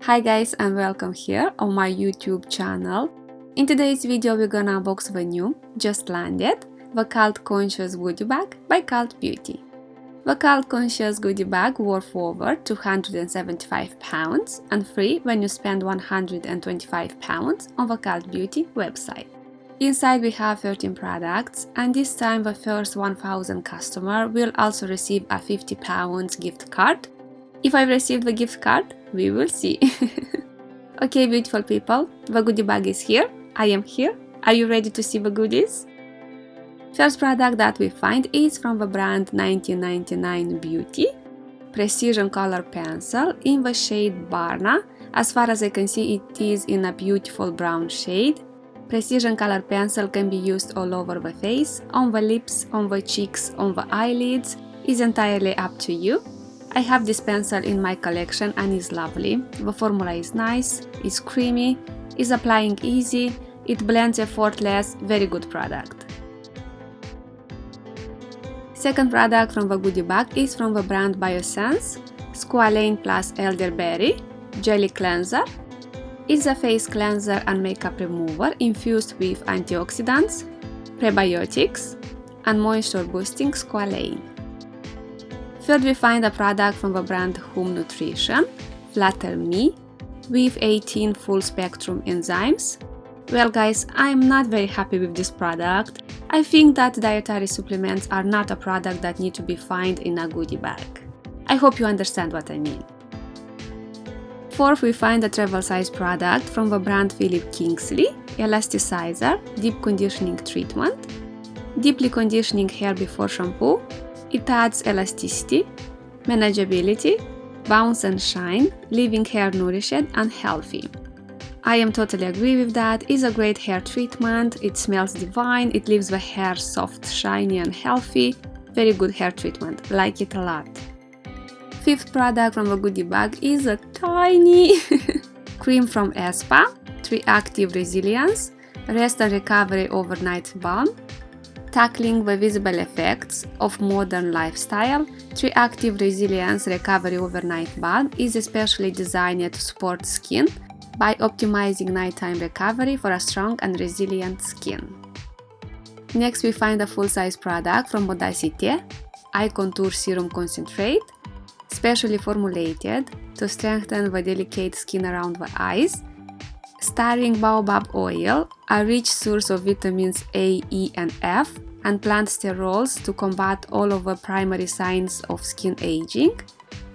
Hi guys and welcome here on my YouTube channel. In today's video we're gonna unbox the new, just landed, the Cult Conscious Goody Bag by CultBeauty. The Cult Conscious Goody Bag worth over £275 and free when you spend £125 on the CultBeauty website. Inside we have 13 products, and this time the first 1000 customer will also receive a £50 gift card. If I've received the gift card, we will see. Okay, beautiful people, the goodie bag is here. I am here. Are you ready to see the goodies? First product that we find is from the brand 1999 Beauty. Precision color pencil in the shade Barna. As far as I can see, it is in a beautiful brown shade. Precision color pencil can be used all over the face, on the lips, on the cheeks, on the eyelids. It's entirely up to you. I have this pencil in my collection and it's lovely. The formula is nice, it's creamy, it's applying easy, it blends effortless, very good product. Second product from the goodie bag is from the brand Biosense, Squalane plus Elderberry Jelly Cleanser. It's a face cleanser and makeup remover infused with antioxidants, prebiotics, and moisture boosting squalane. Third, we find a product from the brand Home Nutrition, Flatter Me, with 18 full spectrum enzymes. Well guys, I'm not very happy with this product. I think that dietary supplements are not a product that need to be found in a goodie bag. I hope you understand what I mean. Fourth, we find a travel size product from the brand Philip Kingsley, Elasticizer Deep Conditioning Treatment. Deeply conditioning hair before shampoo. It adds elasticity, manageability, bounce and shine, leaving hair nourished and healthy. I am totally agree with that. It's a great hair treatment, it smells divine, it leaves the hair soft, shiny and healthy. Very good hair treatment, like it a lot. Fifth product from the goodie bag is a tiny cream from Espa, 3 Active Resilience, Rest and Recovery Overnight Balm. Tackling the visible effects of modern lifestyle, 3 Active Resilience Recovery Overnight Balm is especially designed to support skin by optimizing nighttime recovery for a strong and resilient skin. Next, we find a full-size product from Audacité, Eye Contour Serum Concentrate, specially formulated to strengthen the delicate skin around the eyes, starring baobab oil, a rich source of vitamins A, E and F, and plant sterols to combat all of the primary signs of skin aging,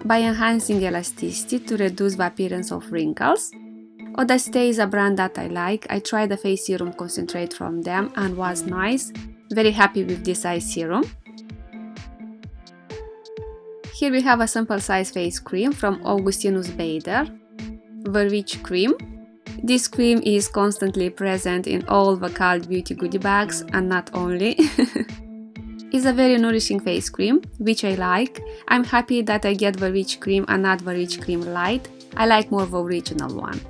by enhancing elasticity to reduce the appearance of wrinkles. Audacité is a brand that I like. I tried the face serum concentrate from them and was nice. Very happy with this eye serum. Here we have a sample size face cream from Augustinus Bader, the Rich Cream. This cream is constantly present in all the CultBeauty goodie bags and not only. It's a very nourishing face cream, which I like. I'm happy that I get the Rich Cream and not the Rich Cream Light. I like more the original one.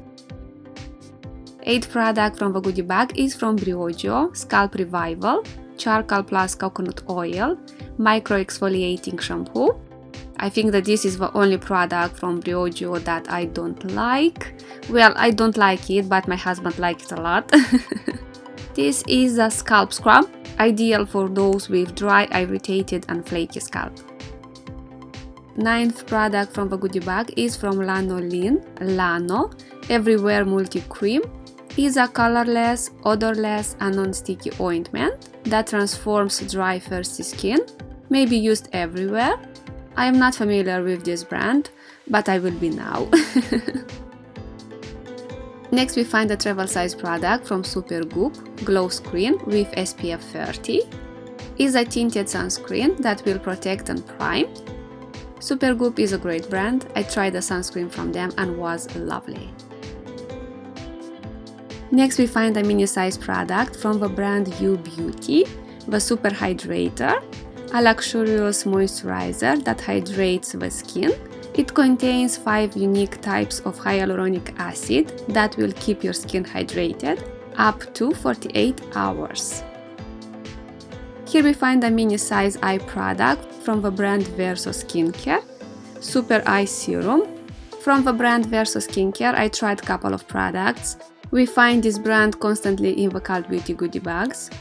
Eighth product from the goodie bag is from Briogeo, Scalp Revival, Charcoal plus Coconut Oil, Micro Exfoliating Shampoo. I think that this is the only product from Briogeo that I don't like. Well, I don't like it, but my husband likes it a lot. This is a scalp scrub, ideal for those with dry, irritated and flaky scalp. Ninth product from the goodie bag is from Lanolin, Lano, Everywhere Multi Cream. Is a colorless, odorless and non-sticky ointment that transforms dry, thirsty skin. May be used everywhere. I am not familiar with this brand, but I will be now. Next, we find a travel size product from Supergoop, Glow Screen with SPF 30. Is a tinted sunscreen that will protect and prime. Supergoop is a great brand. I tried the sunscreen from them and was lovely. Next, we find a mini-size product from the brand You Beauty, the Super Hydrator, a luxurious moisturizer that hydrates the skin. It contains 5 unique types of hyaluronic acid that will keep your skin hydrated up to 48 hours. Here we find a mini-size eye product from the brand Verso Skincare, Super Eye Serum, From the brand Versus Skincare, I tried a couple of products. We find this brand constantly in the CultBeauty goodie bags.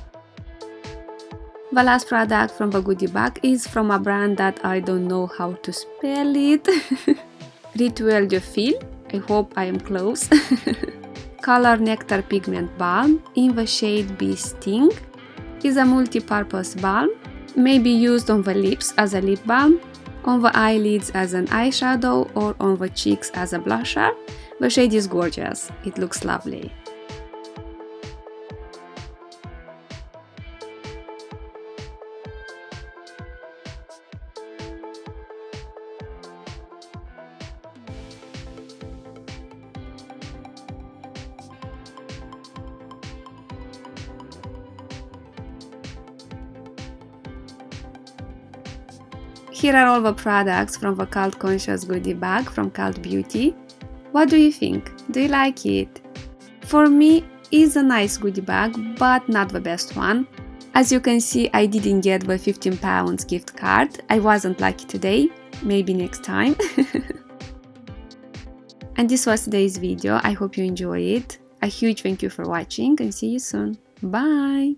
The last product from the goodie bag is from a brand that I don't know how to spell it. Rituel de Fil, I hope I am close. Color Nectar Pigment Balm in the shade Bee Sting. Is a multi-purpose balm, may be used on the lips as a lip balm, on the eyelids as an eyeshadow, or on the cheeks as a blusher. The shade is gorgeous, it looks lovely. Here are all the products from the Cult Conscious goodie bag from CultBeauty. What do you think? Do you like it? For me, it's a nice goodie bag, but not the best one. As you can see, I didn't get the £15 gift card. I wasn't lucky today. Maybe next time. And this was today's video. I hope you enjoy it. A huge thank you for watching and see you soon. Bye!